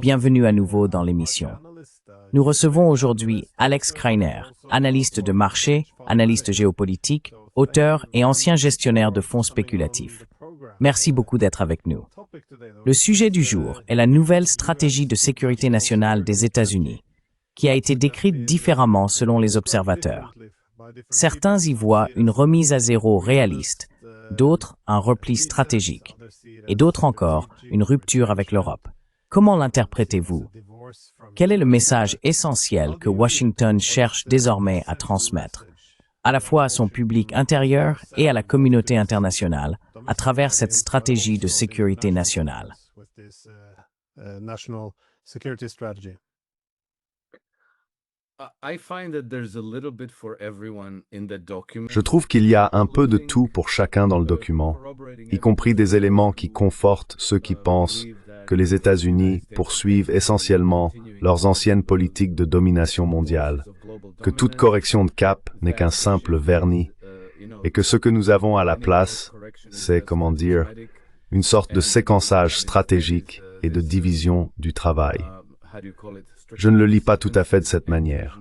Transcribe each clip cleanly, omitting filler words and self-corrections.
Bienvenue à nouveau dans l'émission. Nous recevons aujourd'hui Alex Kreiner, analyste de marché, analyste géopolitique, auteur et ancien gestionnaire de fonds spéculatifs. Merci beaucoup d'être avec nous. Le sujet du jour est la nouvelle stratégie de sécurité nationale des États-Unis, qui a été décrite différemment selon les observateurs. Certains y voient une remise à zéro réaliste, d'autres un repli stratégique, et d'autres encore une rupture avec l'Europe. Comment l'interprétez-vous? Quel est le message essentiel que Washington cherche désormais à transmettre, à la fois à son public intérieur et à la communauté internationale, à travers cette stratégie de sécurité nationale? Je trouve qu'il y a un peu de tout pour chacun dans le document, y compris des éléments qui confortent ceux qui pensent que les États-Unis poursuivent essentiellement leurs anciennes politiques de domination mondiale, que toute correction de cap n'est qu'un simple vernis, et que ce que nous avons à la place, c'est, comment dire, une sorte de séquençage stratégique et de division du travail. Je ne le lis pas tout à fait de cette manière.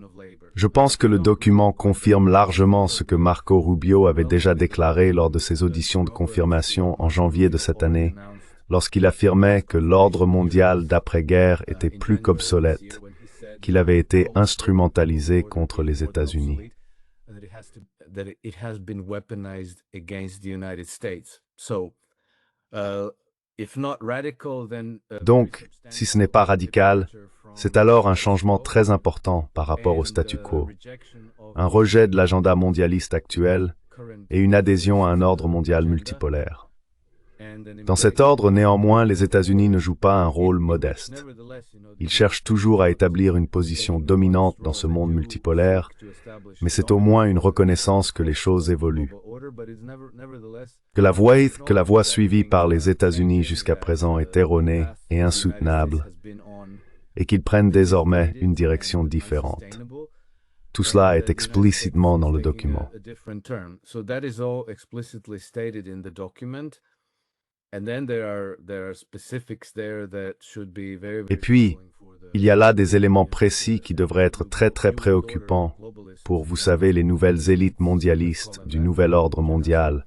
Je pense que le document confirme largement ce que Marco Rubio avait déjà déclaré lors de ses auditions de confirmation en janvier de cette année, lorsqu'il affirmait que l'ordre mondial d'après-guerre était plus qu'obsolète, qu'il avait été instrumentalisé contre les États-Unis. Donc, si ce n'est pas radical, c'est alors un changement très important par rapport au statu quo, un rejet de l'agenda mondialiste actuel et une adhésion à un ordre mondial multipolaire. Dans cet ordre, néanmoins, les États-Unis ne jouent pas un rôle modeste. Ils cherchent toujours à établir une position dominante dans ce monde multipolaire, mais c'est au moins une reconnaissance que les choses évoluent. Que la voie suivie par les États-Unis jusqu'à présent est erronée et insoutenable, et qu'ils prennent désormais une direction différente. Tout cela est explicitement dans le document. Et puis, il y a là des éléments précis qui devraient être très préoccupants pour, vous savez, les nouvelles élites mondialistes du nouvel ordre mondial,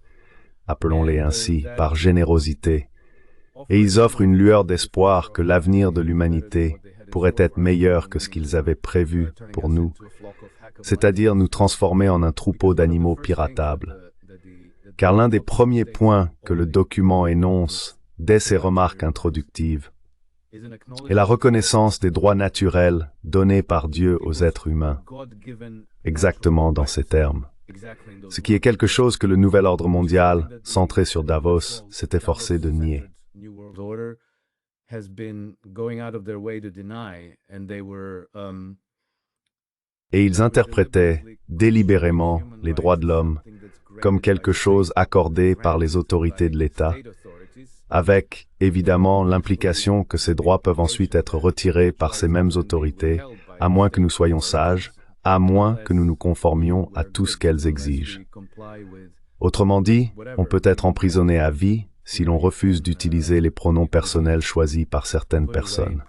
appelons-les ainsi, par générosité. Et ils offrent une lueur d'espoir que l'avenir de l'humanité pourrait être meilleur que ce qu'ils avaient prévu pour nous, c'est-à-dire nous transformer en un troupeau d'animaux piratables. Car l'un des premiers points que le document énonce dès ses remarques introductives est la reconnaissance des droits naturels donnés par Dieu aux êtres humains, exactement dans ces termes. Ce qui est quelque chose que le nouvel ordre mondial, centré sur Davos, s'est efforcé de nier. Et ils interprétaient délibérément les droits de l'homme comme quelque chose accordé par les autorités de l'État, avec, évidemment, l'implication que ces droits peuvent ensuite être retirés par ces mêmes autorités, à moins que nous soyons sages, à moins que nous nous conformions à tout ce qu'elles exigent. Autrement dit, on peut être emprisonné à vie si l'on refuse d'utiliser les pronoms personnels choisis par certaines personnes.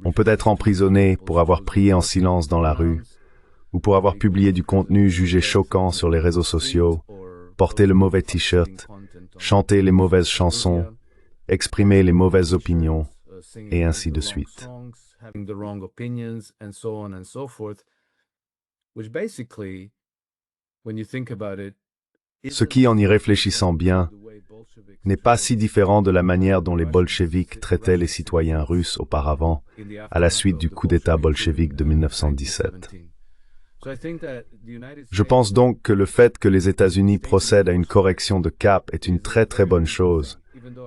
On peut être emprisonné pour avoir prié en silence dans la rue, ou pour avoir publié du contenu jugé choquant sur les réseaux sociaux, porté le mauvais t-shirt, chanté les mauvaises chansons, exprimé les mauvaises opinions, et ainsi de suite. Ce qui, en y réfléchissant bien, n'est pas si différent de la manière dont les bolcheviks traitaient les citoyens russes auparavant, à la suite du coup d'État bolchevique de 1917. Je pense donc que le fait que les États-Unis procèdent à une correction de cap est une très bonne chose,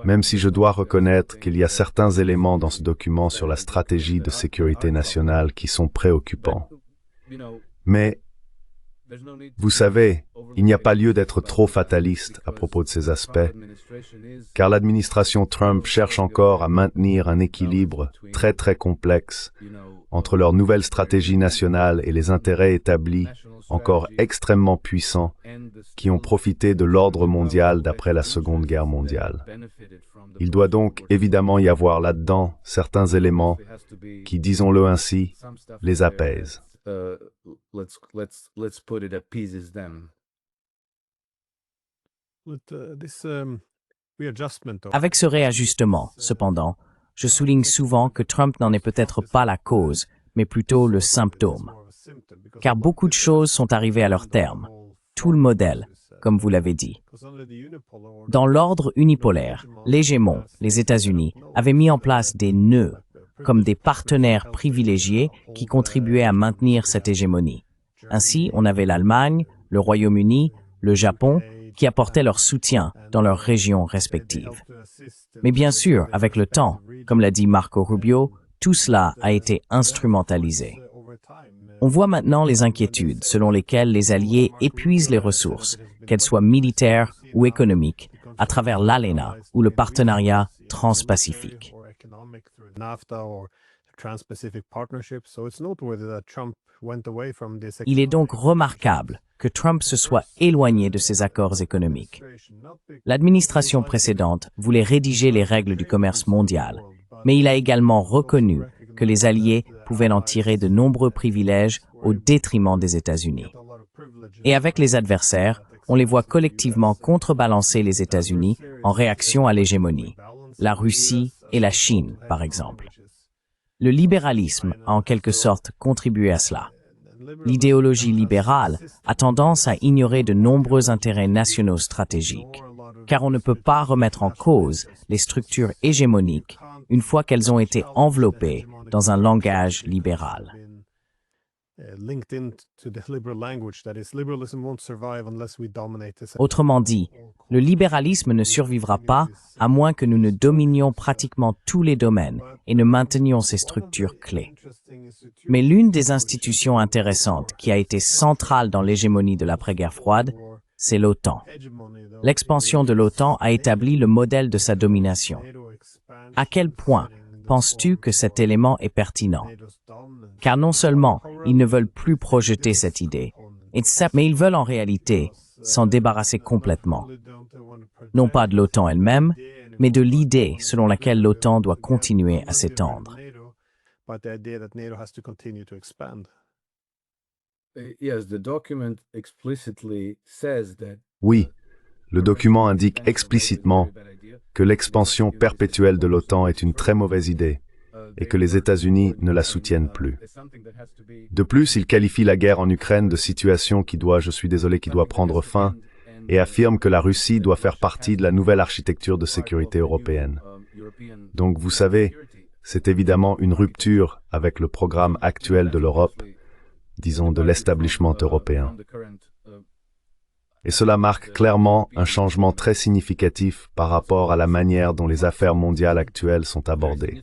même si je dois reconnaître qu'il y a certains éléments dans ce document sur la stratégie de sécurité nationale qui sont préoccupants. Mais Vous savez, il n'y a pas lieu d'être trop fataliste à propos de ces aspects, car l'administration Trump cherche encore à maintenir un équilibre très très complexe entre leur nouvelle stratégie nationale et les intérêts établis, encore extrêmement puissants, qui ont profité de l'ordre mondial d'après la Seconde Guerre mondiale. Il doit donc évidemment y avoir là-dedans certains éléments qui, disons-le ainsi, les apaisent. Avec ce réajustement, cependant, je souligne souvent que Trump n'en est peut-être pas la cause, mais plutôt le symptôme. Car beaucoup de choses sont arrivées à leur terme. Tout le modèle, comme vous l'avez dit. Dans l'ordre unipolaire, l'hégémon, les États-Unis, avaient mis en place des nœuds, comme des partenaires privilégiés qui contribuaient à maintenir cette hégémonie. Ainsi, on avait l'Allemagne, le Royaume-Uni, le Japon, qui apportaient leur soutien dans leurs régions respectives. Mais bien sûr, avec le temps, comme l'a dit Marco Rubio, tout cela a été instrumentalisé. On voit maintenant les inquiétudes selon lesquelles les Alliés épuisent les ressources, qu'elles soient militaires ou économiques, à travers l'ALENA ou le partenariat transpacifique. Il est donc remarquable que Trump se soit éloigné de ces accords économiques. L'administration précédente voulait rédiger les règles du commerce mondial, mais il a également reconnu que les Alliés pouvaient en tirer de nombreux privilèges au détriment des États-Unis. Et avec les adversaires, on les voit collectivement contrebalancer les États-Unis en réaction à l'hégémonie, la Russie et la Chine, par exemple. Le libéralisme a en quelque sorte contribué à cela. L'idéologie libérale a tendance à ignorer de nombreux intérêts nationaux stratégiques, car on ne peut pas remettre en cause les structures hégémoniques une fois qu'elles ont été enveloppées dans un langage libéral. Autrement dit, le libéralisme ne survivra pas à moins que nous ne dominions pratiquement tous les domaines et ne maintenions ces structures clés. Mais l'une des institutions intéressantes qui a été centrale dans l'hégémonie de l'après-guerre froide, c'est l'OTAN. L'expansion de l'OTAN a établi le modèle de sa domination. À quel point penses-tu que cet élément est pertinent? Car non seulement ils ne veulent plus projeter cette idée, mais ils veulent en réalité s'en débarrasser complètement. Non pas de l'OTAN elle-même, mais de l'idée selon laquelle l'OTAN doit continuer à s'étendre. Oui, le document indique explicitement que l'expansion perpétuelle de l'OTAN est une très mauvaise idée et que les États-Unis ne la soutiennent plus. De plus, il qualifie la guerre en Ukraine de situation qui doit prendre fin et affirme que la Russie doit faire partie de la nouvelle architecture de sécurité européenne. Donc, vous savez, c'est évidemment une rupture avec le programme actuel de l'Europe, disons de l'establishment européen. Et cela marque clairement un changement très significatif par rapport à la manière dont les affaires mondiales actuelles sont abordées.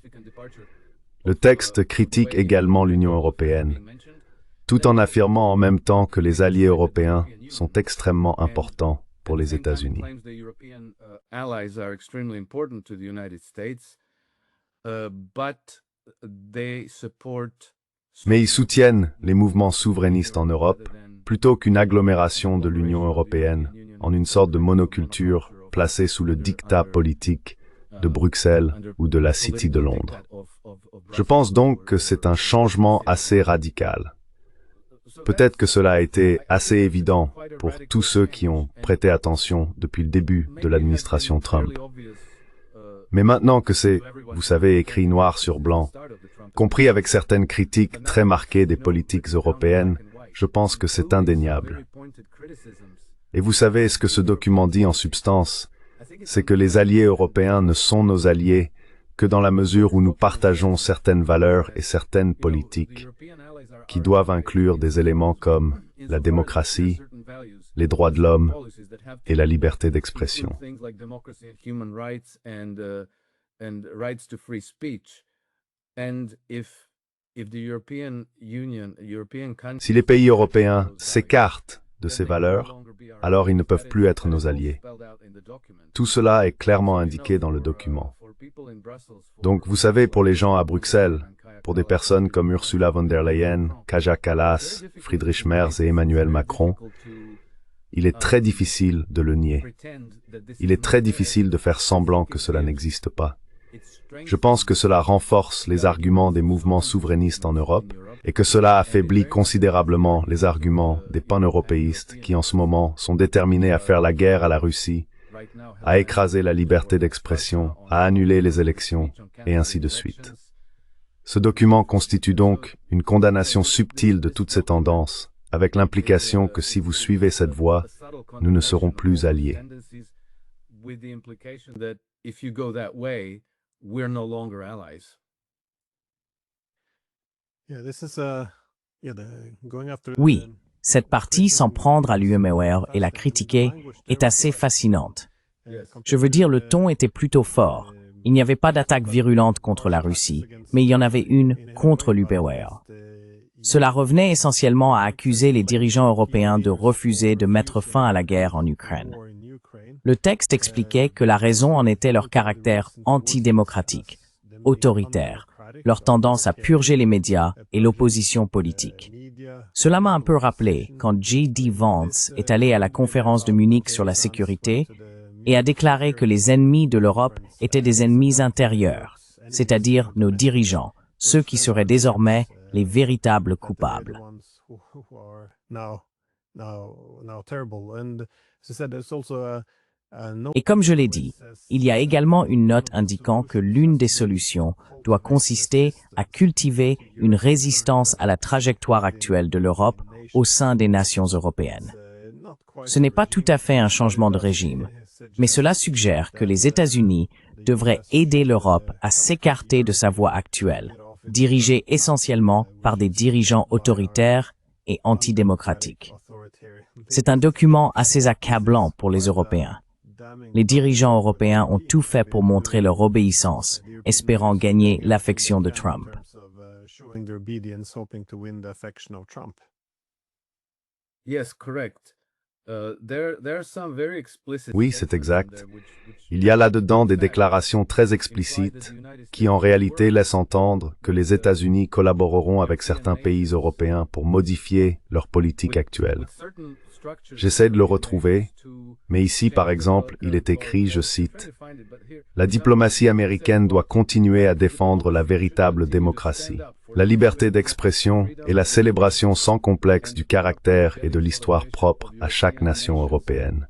Le texte critique également l'Union européenne, tout en affirmant en même temps que les alliés européens sont extrêmement importants pour les États-Unis. Mais ils soutiennent les mouvements souverainistes en Europe plutôt qu'une agglomération de l'Union européenne en une sorte de monoculture placée sous le diktat politique de Bruxelles ou de la City de Londres. Je pense donc que c'est un changement assez radical. Peut-être que cela a été assez évident pour tous ceux qui ont prêté attention depuis le début de l'administration Trump. Mais maintenant que c'est, vous savez, écrit noir sur blanc, compris avec certaines critiques très marquées des politiques européennes, je pense que c'est indéniable. Et vous savez ce que ce document dit en substance, c'est que les alliés européens ne sont nos alliés que dans la mesure où nous partageons certaines valeurs et certaines politiques qui doivent inclure des éléments comme la démocratie, les droits de l'homme et la liberté d'expression. Si les pays européens s'écartent de ces valeurs, alors ils ne peuvent plus être nos alliés. Tout cela est clairement indiqué dans le document. Donc, vous savez, pour les gens à Bruxelles, pour des personnes comme Ursula von der Leyen, Kaja Kallas, Friedrich Merz et Emmanuel Macron, il est très difficile de le nier. Il est très difficile de faire semblant que cela n'existe pas. Je pense que cela renforce les arguments des mouvements souverainistes en Europe et que cela affaiblit considérablement les arguments des pan-européistes qui en ce moment sont déterminés à faire la guerre à la Russie, à écraser la liberté d'expression, à annuler les élections, et ainsi de suite. Ce document constitue donc une condamnation subtile de toutes ces tendances, avec l'implication que si vous suivez cette voie, nous ne serons plus alliés. Oui, cette partie, sans prendre à l'UMOR et la critiquer, est assez fascinante. Je veux dire, le ton était plutôt fort. Il n'y avait pas d'attaque virulente contre la Russie, mais il y en avait une contre l'UMOR. Cela revenait essentiellement à accuser les dirigeants européens de refuser de mettre fin à la guerre en Ukraine. Le texte expliquait que la raison en était leur caractère antidémocratique, autoritaire, leur tendance à purger les médias et l'opposition politique. Cela m'a un peu rappelé quand J.D. Vance est allé à la conférence de Munich sur la sécurité et a déclaré que les ennemis de l'Europe étaient des ennemis intérieurs, c'est-à-dire nos dirigeants, ceux qui seraient désormais les véritables coupables. Et comme je l'ai dit, il y a également une note indiquant que l'une des solutions doit consister à cultiver une résistance à la trajectoire actuelle de l'Europe au sein des nations européennes. Ce n'est pas tout à fait un changement de régime, mais cela suggère que les États-Unis devraient aider l'Europe à s'écarter de sa voie actuelle, dirigée essentiellement par des dirigeants autoritaires et antidémocratiques. C'est un document assez accablant pour les Européens. Les dirigeants européens ont tout fait pour montrer leur obéissance, espérant gagner l'affection de Trump. Oui, c'est exact. Il y a là-dedans des déclarations très explicites qui en réalité laissent entendre que les États-Unis collaboreront avec certains pays européens pour modifier leur politique actuelle. J'essaie de le retrouver, mais ici, par exemple, il est écrit, je cite, « La diplomatie américaine doit continuer à défendre la véritable démocratie, la liberté d'expression et la célébration sans complexe du caractère et de l'histoire propre à chaque nation européenne.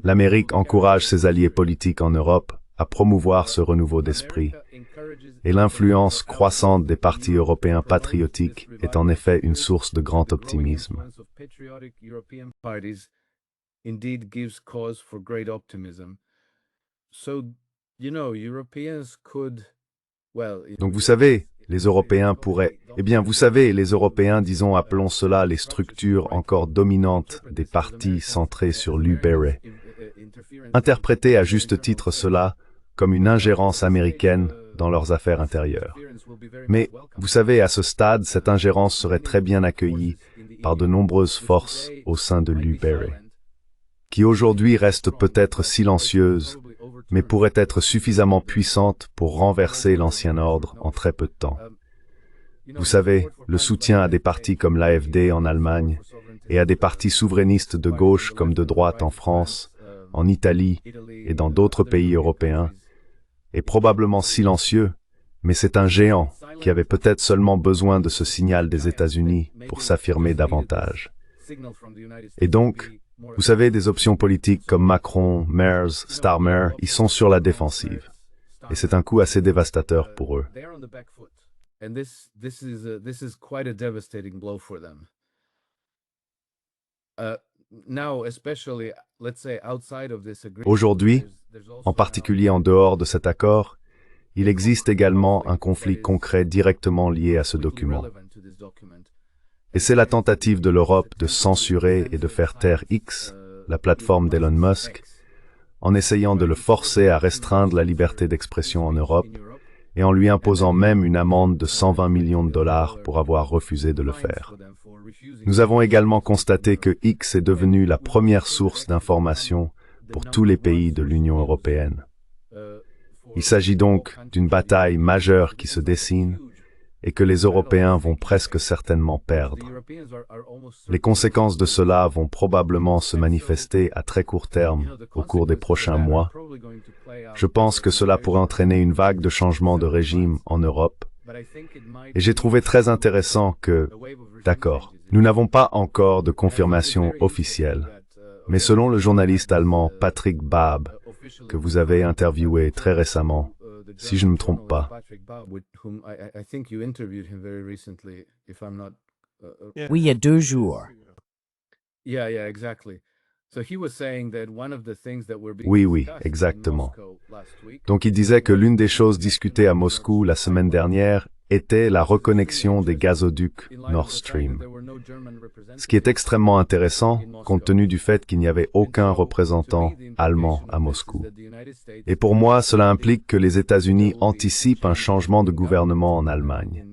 L'Amérique encourage ses alliés politiques en Europe à promouvoir ce renouveau d'esprit. Et l'influence croissante des partis européens patriotiques est en effet une source de grand optimisme. » Donc vous savez, les Européens pourraient... vous savez, les Européens, disons, appelons cela les structures encore dominantes des partis centrés sur l'UBR, interpréter à juste titre cela comme une ingérence américaine dans leurs affaires intérieures. Mais, vous savez, à ce stade, cette ingérence serait très bien accueillie par de nombreuses forces au sein de l'UBR, qui aujourd'hui restent peut-être silencieuses, mais pourraient être suffisamment puissantes pour renverser l'ancien ordre en très peu de temps. Vous savez, le soutien à des partis comme l'AfD en Allemagne et à des partis souverainistes de gauche comme de droite en France, en Italie et dans d'autres pays européens est probablement silencieux, mais c'est un géant qui avait peut-être seulement besoin de ce signal des États-Unis pour s'affirmer davantage. Et donc, vous savez, des options politiques comme Macron, Merz, Starmer, ils sont sur la défensive. Et c'est un coup assez dévastateur pour eux. Aujourd'hui, en particulier en dehors de cet accord, il existe également un conflit concret directement lié à ce document. Et c'est la tentative de l'Europe de censurer et de faire taire X, la plateforme d'Elon Musk, en essayant de le forcer à restreindre la liberté d'expression en Europe et en lui imposant même une amende de 120 millions de dollars pour avoir refusé de le faire. Nous avons également constaté que X est devenu la première source d'information pour tous les pays de l'Union européenne. Il s'agit donc d'une bataille majeure qui se dessine et que les Européens vont presque certainement perdre. Les conséquences de cela vont probablement se manifester à très court terme au cours des prochains mois. Je pense que cela pourrait entraîner une vague de changement de régime en Europe. Et j'ai trouvé très intéressant que, d'accord, nous n'avons pas encore de confirmation officielle, mais selon le journaliste allemand Patrick Baab, que vous avez interviewé très récemment, si je ne me trompe pas. Oui, il y a 2 jours. Oui, exactement. Donc il disait que l'une des choses discutées à Moscou la semaine dernière était la reconnexion des gazoducs Nord Stream. Ce qui est extrêmement intéressant, compte tenu du fait qu'il n'y avait aucun représentant allemand à Moscou. Et pour moi, cela implique que les États-Unis anticipent un changement de gouvernement en Allemagne.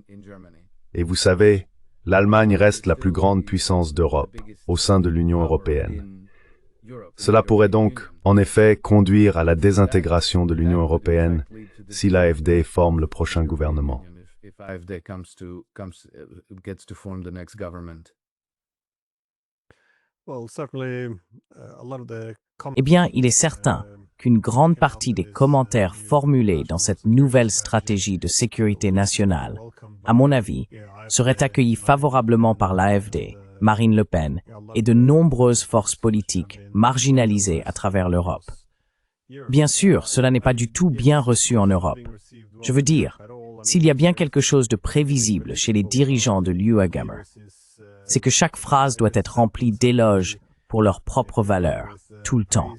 Et vous savez, l'Allemagne reste la plus grande puissance d'Europe, au sein de l'Union européenne. Cela pourrait donc, en effet, conduire à la désintégration de l'Union européenne si l'AfD forme le prochain gouvernement. Eh bien, il est certain qu'une grande partie des commentaires formulés dans cette nouvelle stratégie de sécurité nationale, à mon avis, seraient accueillis favorablement par l'AfD, Marine Le Pen et de nombreuses forces politiques marginalisées à travers l'Europe. Bien sûr, cela n'est pas du tout bien reçu en Europe. Je veux dire, s'il y a bien quelque chose de prévisible chez les dirigeants de l'UAGAMR, c'est que chaque phrase doit être remplie d'éloges pour leurs propres valeurs, tout le temps.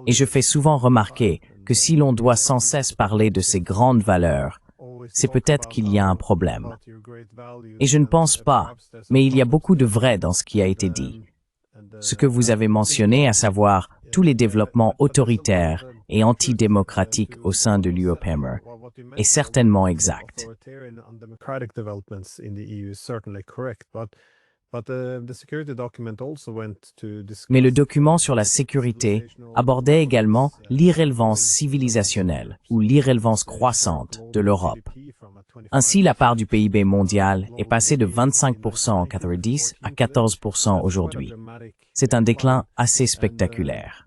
Et je fais souvent remarquer que si l'on doit sans cesse parler de ces grandes valeurs, c'est peut-être qu'il y a un problème. Et je ne pense pas, mais il y a beaucoup de vrai dans ce qui a été dit. Ce que vous avez mentionné, à savoir tous les développements autoritaires et antidémocratiques au sein de l'UOPAMR, est certainement exact. Mais le document sur la sécurité abordait également l'irrélevance civilisationnelle ou l'irrélevance croissante de l'Europe. Ainsi, la part du PIB mondial est passée de 25% en 90 à 14% aujourd'hui. C'est un déclin assez spectaculaire.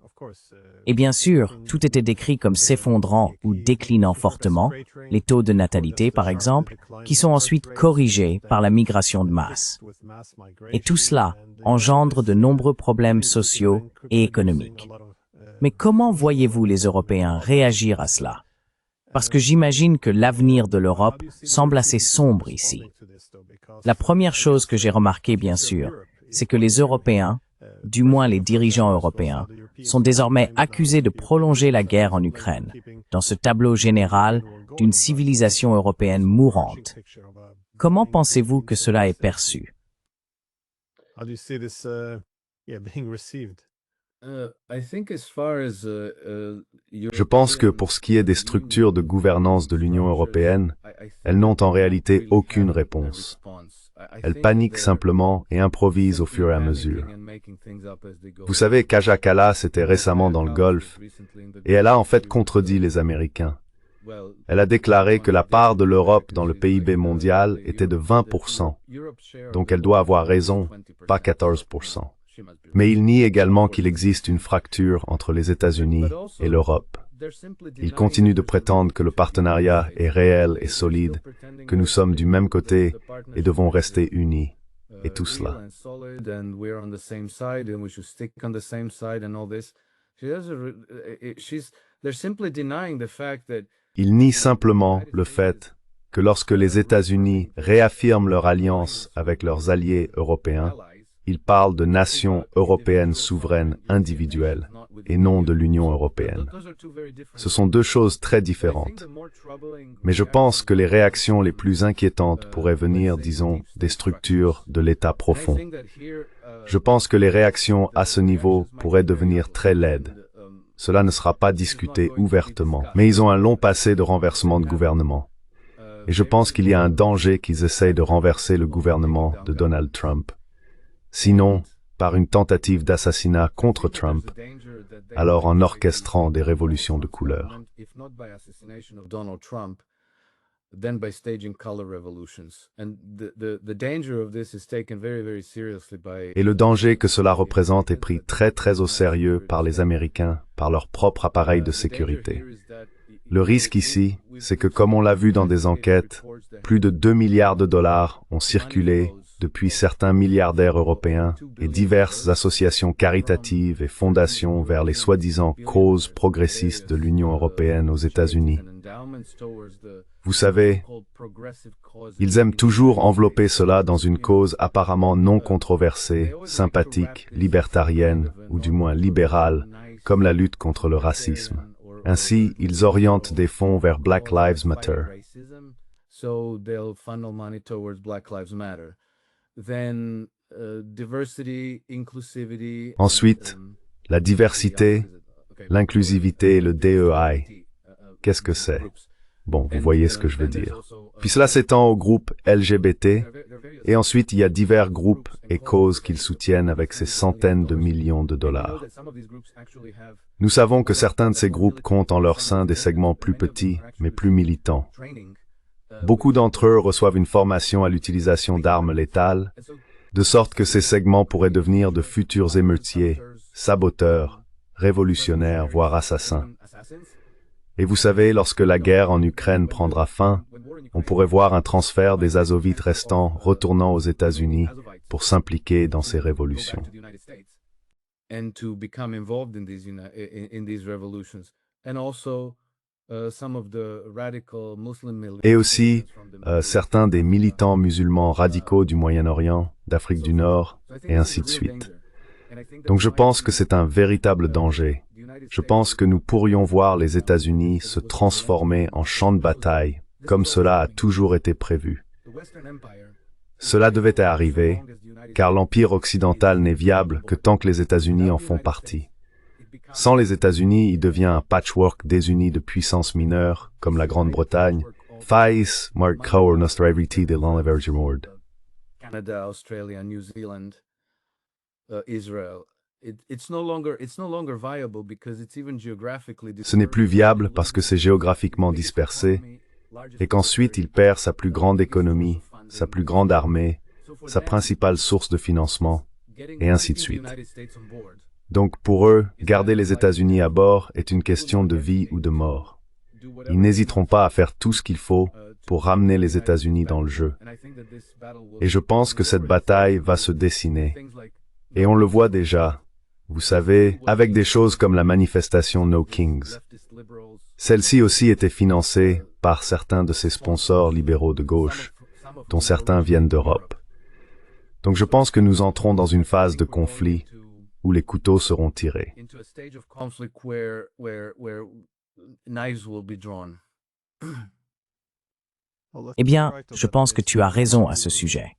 Et bien sûr, tout était décrit comme s'effondrant ou déclinant fortement, les taux de natalité par exemple, qui sont ensuite corrigés par la migration de masse. Et tout cela engendre de nombreux problèmes sociaux et économiques. Mais comment voyez-vous les Européens réagir à cela? Parce que j'imagine que l'avenir de l'Europe semble assez sombre ici. La première chose que j'ai remarquée, bien sûr, c'est que les Européens, du moins les dirigeants européens, sont désormais accusés de prolonger la guerre en Ukraine, dans ce tableau général d'une civilisation européenne mourante. Comment pensez-vous que cela est perçu? Je pense que pour ce qui est des structures de gouvernance de l'Union européenne, elles n'ont en réalité aucune réponse. Elles paniquent simplement et improvisent au fur et à mesure. Vous savez, Kaja Kallas était récemment dans le Golfe et elle a en fait contredit les Américains. Elle a déclaré que la part de l'Europe dans le PIB mondial était de 20%, donc elle doit avoir raison, pas 14%. Mais il nie également qu'il existe une fracture entre les États-Unis et l'Europe. Il continue de prétendre que le partenariat est réel et solide, que nous sommes du même côté et devons rester unis. Et tout cela. Il nie simplement le fait que lorsque les États-Unis réaffirment leur alliance avec leurs alliés européens, ils parlent de nations européennes souveraines individuelles et non de l'Union européenne. Ce sont deux choses très différentes. Mais je pense que les réactions les plus inquiétantes pourraient venir, disons, des structures de l'État profond. Je pense que les réactions à ce niveau pourraient devenir très laides. cela ne sera pas discuté ouvertement. Mais ils ont un long passé de renversement de gouvernement. Et je pense qu'il y a un danger qu'ils essayent de renverser le gouvernement de Donald Trump. Sinon, par une tentative d'assassinat contre Trump, alors en orchestrant des révolutions de couleur. Et le danger que cela représente est pris très au sérieux par les Américains, par leur propre appareil de sécurité. Le risque ici, c'est que comme on l'a vu dans des enquêtes, plus de 2 milliards de dollars ont circulé depuis certains milliardaires européens et diverses associations caritatives et fondations vers les soi-disant causes progressistes de l'Union européenne aux États-Unis. Vous savez, ils aiment toujours envelopper cela dans une cause apparemment non controversée, sympathique, libertarienne, ou du moins libérale, comme la lutte contre le racisme. Ainsi, ils orientent des fonds vers Black Lives Matter. Ensuite, la diversité, l'inclusivité et le DEI. Qu'est-ce que c'est? Bon, vous voyez ce que je veux dire. Puis cela s'étend au groupe LGBT, et ensuite il y a divers groupes et causes qu'ils soutiennent avec ces centaines de millions de dollars. Nous savons que certains de ces groupes comptent en leur sein des segments plus petits, mais plus militants. Beaucoup d'entre eux reçoivent une formation à l'utilisation d'armes létales, de sorte que ces segments pourraient devenir de futurs émeutiers, saboteurs, révolutionnaires, voire assassins. Et vous savez, lorsque la guerre en Ukraine prendra fin, on pourrait voir un transfert des Azovites restants retournant aux États-Unis pour s'impliquer dans ces révolutions. Et aussi, certains des militants musulmans radicaux du Moyen-Orient, d'Afrique du Nord, et ainsi de suite. Donc je pense que c'est un véritable danger. Je pense que nous pourrions voir les États-Unis se transformer en champ de bataille, comme cela a toujours été prévu. Cela devait arriver, car l'Empire occidental n'est viable que tant que les États-Unis en font partie. Sans les États-Unis, il devient un patchwork désuni de puissances mineures, comme la Grande-Bretagne. Fais, Mark Cower, nostra evity de l'enlevergemord. Canada, Australia, New Zealand, Israel. Ce n'est plus viable parce que c'est géographiquement dispersé et qu'ensuite il perd sa plus grande économie, sa plus grande armée, sa principale source de financement, et ainsi de suite. Donc pour eux, garder les États-Unis à bord est une question de vie ou de mort. Ils n'hésiteront pas à faire tout ce qu'il faut pour ramener les États-Unis dans le jeu. Et je pense que cette bataille va se dessiner. Et on le voit déjà. Vous savez, avec des choses comme la manifestation No Kings. Celle-ci aussi était financée par certains de ces sponsors libéraux de gauche, dont certains viennent d'Europe. Donc je pense que nous entrons dans une phase de conflit où les couteaux seront tirés. Eh bien, je pense que tu as raison à ce sujet.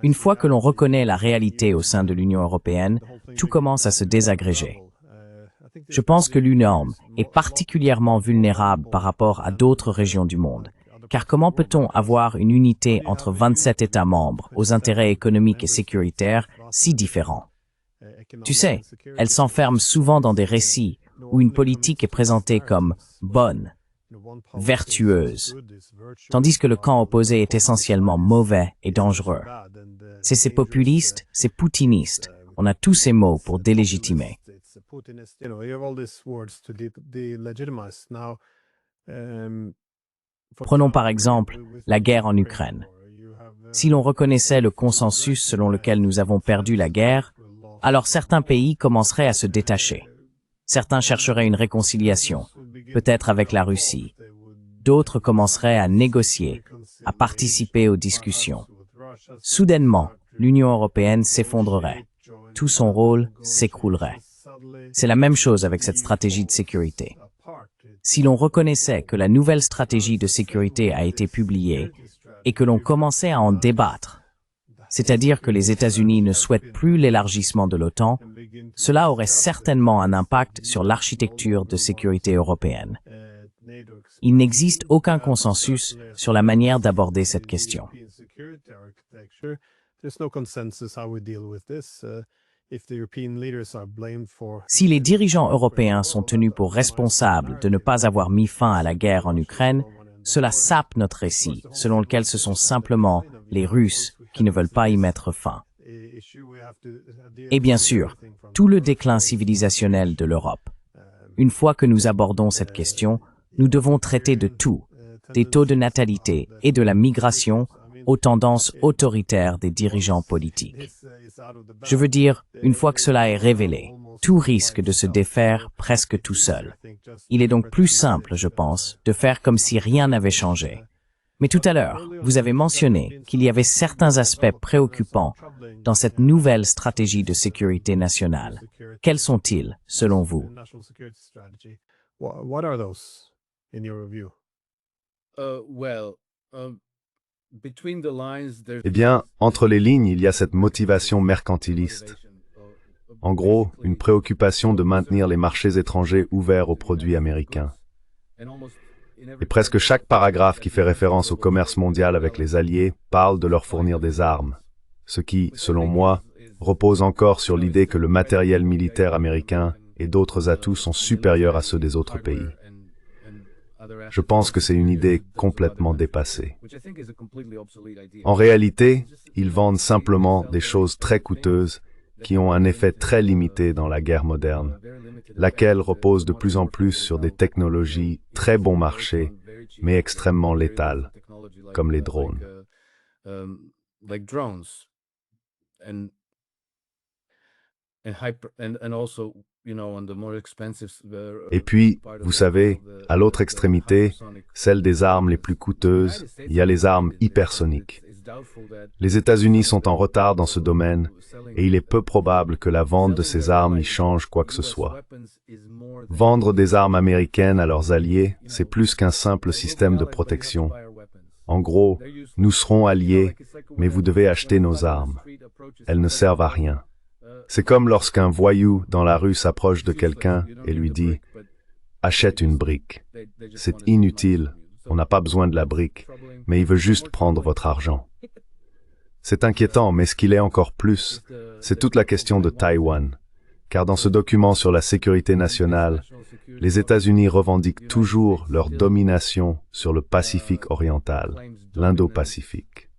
Une fois que l'on reconnaît la réalité au sein de l'Union européenne, tout commence à se désagréger. Je pense que l'UNORM est particulièrement vulnérable par rapport à d'autres régions du monde. Car comment peut-on avoir une unité entre 27 États membres aux intérêts économiques et sécuritaires si différents? Tu sais, elle s'enferme souvent dans des récits où une politique est présentée comme bonne, vertueuse, tandis que le camp opposé est essentiellement mauvais et dangereux. C'est ces populistes, ces poutinistes, on a tous ces mots pour délégitimer. Prenons par exemple la guerre en Ukraine. Si l'on reconnaissait le consensus selon lequel nous avons perdu la guerre, alors certains pays commenceraient à se détacher. Certains chercheraient une réconciliation, peut-être avec la Russie. D'autres commenceraient à négocier, à participer aux discussions. Soudainement, l'Union européenne s'effondrerait. Tout son rôle s'écroulerait. C'est la même chose avec cette stratégie de sécurité. Si l'on reconnaissait que la nouvelle stratégie de sécurité a été publiée et que l'on commençait à en débattre, c'est-à-dire que les États-Unis ne souhaitent plus l'élargissement de l'OTAN, cela aurait certainement un impact sur l'architecture de sécurité européenne. Il n'existe aucun consensus sur la manière d'aborder cette question. Si les dirigeants européens sont tenus pour responsables de ne pas avoir mis fin à la guerre en Ukraine, cela sape notre récit, selon lequel ce sont simplement les Russes qui ne veulent pas y mettre fin. Et bien sûr, tout le déclin civilisationnel de l'Europe. Une fois que nous abordons cette question, nous devons traiter de tout, des taux de natalité et de la migration aux tendances autoritaires des dirigeants politiques. Je veux dire, une fois que cela est révélé, tout risque de se défaire presque tout seul. Il est donc plus simple, je pense, de faire comme si rien n'avait changé. Mais tout à l'heure, vous avez mentionné qu'il y avait certains aspects préoccupants dans cette nouvelle stratégie de sécurité nationale. Quels sont-ils, selon vous? Eh bien, entre les lignes, il y a cette motivation mercantiliste. En gros, une préoccupation de maintenir les marchés étrangers ouverts aux produits américains. Et presque chaque paragraphe qui fait référence au commerce mondial avec les Alliés parle de leur fournir des armes, ce qui, selon moi, repose encore sur l'idée que le matériel militaire américain et d'autres atouts sont supérieurs à ceux des autres pays. Je pense que c'est une idée complètement dépassée. En réalité, ils vendent simplement des choses très coûteuses qui ont un effet très limité dans la guerre moderne, laquelle repose de plus en plus sur des technologies très bon marché, mais extrêmement létales, comme les drones. Et puis, vous savez, à l'autre extrémité, celle des armes les plus coûteuses, il y a les armes hypersoniques. Les États-Unis sont en retard dans ce domaine et il est peu probable que la vente de ces armes y change quoi que ce soit. Vendre des armes américaines à leurs alliés, c'est plus qu'un simple système de protection. En gros, nous serons alliés, mais vous devez acheter nos armes. Elles ne servent à rien. C'est comme lorsqu'un voyou dans la rue s'approche de quelqu'un et lui dit « Achète une brique ». C'est inutile, on n'a pas besoin de la brique, mais il veut juste prendre votre argent. C'est inquiétant, mais ce qu'il est encore plus, c'est toute la question de Taïwan. Car dans ce document sur la sécurité nationale, les États-Unis revendiquent toujours leur domination sur le Pacifique oriental, l'Indo-Pacifique.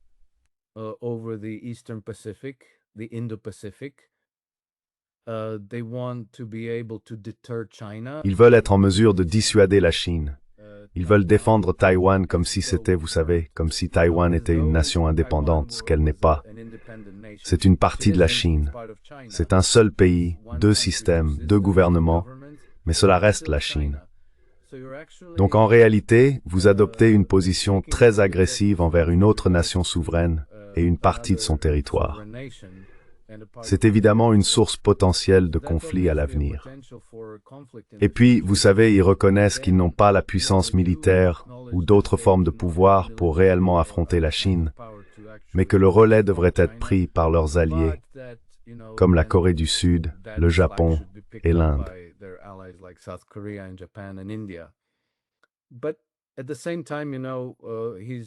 Ils veulent être en mesure de dissuader la Chine. Ils veulent défendre Taïwan comme si c'était, vous savez, comme si Taïwan était une nation indépendante, ce qu'elle n'est pas. C'est une partie de la Chine. C'est un seul pays, deux systèmes, deux gouvernements, mais cela reste la Chine. Donc en réalité, vous adoptez une position très agressive envers une autre nation souveraine et une partie de son territoire. C'est évidemment une source potentielle de conflit à l'avenir. Et puis, vous savez, ils reconnaissent qu'ils n'ont pas la puissance militaire ou d'autres formes de pouvoir pour réellement affronter la Chine, mais que le relais devrait être pris par leurs alliés, comme la Corée du Sud, le Japon et l'Inde.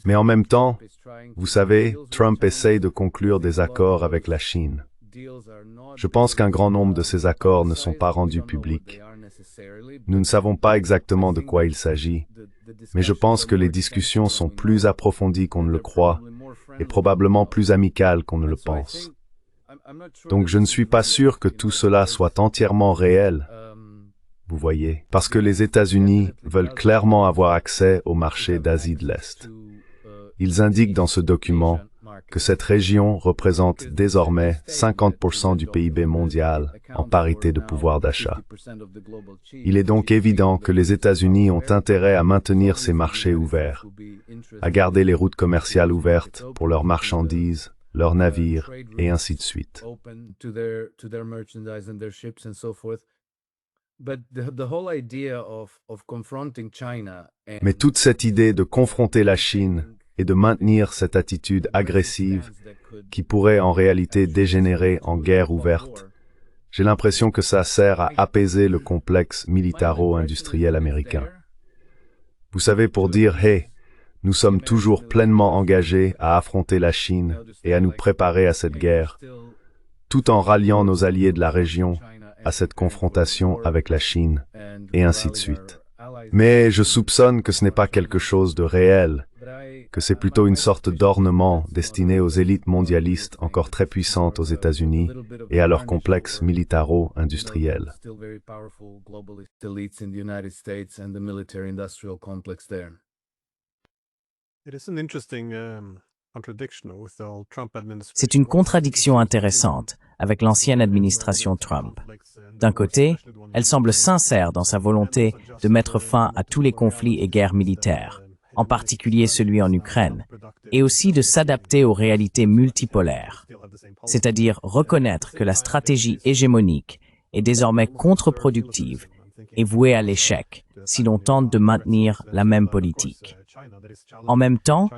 Mais en même temps, vous savez, Trump essaye de conclure des accords avec la Chine. Je pense qu'un grand nombre de ces accords ne sont pas rendus publics. Nous ne savons pas exactement de quoi il s'agit, mais je pense que les discussions sont plus approfondies qu'on ne le croit et probablement plus amicales qu'on ne le pense. Donc je ne suis pas sûr que tout cela soit entièrement réel, vous voyez, parce que les États-Unis veulent clairement avoir accès au marché d'Asie de l'Est. Ils indiquent dans ce document que cette région représente désormais 50% du PIB mondial en parité de pouvoir d'achat. Il est donc évident que les États-Unis ont intérêt à maintenir ces marchés ouverts, à garder les routes commerciales ouvertes pour leurs marchandises, leurs navires, et ainsi de suite. Mais toute cette idée de confronter la Chine et de maintenir cette attitude agressive qui pourrait en réalité dégénérer en guerre ouverte J'ai l'impression que ça sert à apaiser le complexe militaro-industriel américain. Vous savez, pour dire « Hey, nous sommes toujours pleinement engagés à affronter la Chine et à nous préparer à cette guerre », tout en ralliant nos alliés de la région à cette confrontation avec la Chine, et ainsi de suite. Mais je soupçonne que ce n'est pas quelque chose de réel, que c'est plutôt une sorte d'ornement destiné aux élites mondialistes encore très puissantes aux États-Unis et à leur complexe militaro-industriel. C'est une contradiction intéressante avec l'ancienne administration Trump. D'un côté, elle semble sincère dans sa volonté de mettre fin à tous les conflits et guerres militaires, en particulier celui en Ukraine, et aussi de s'adapter aux réalités multipolaires, c'est-à-dire reconnaître que la stratégie hégémonique est désormais contre-productive et vouée à l'échec si l'on tente de maintenir la même politique. En même temps,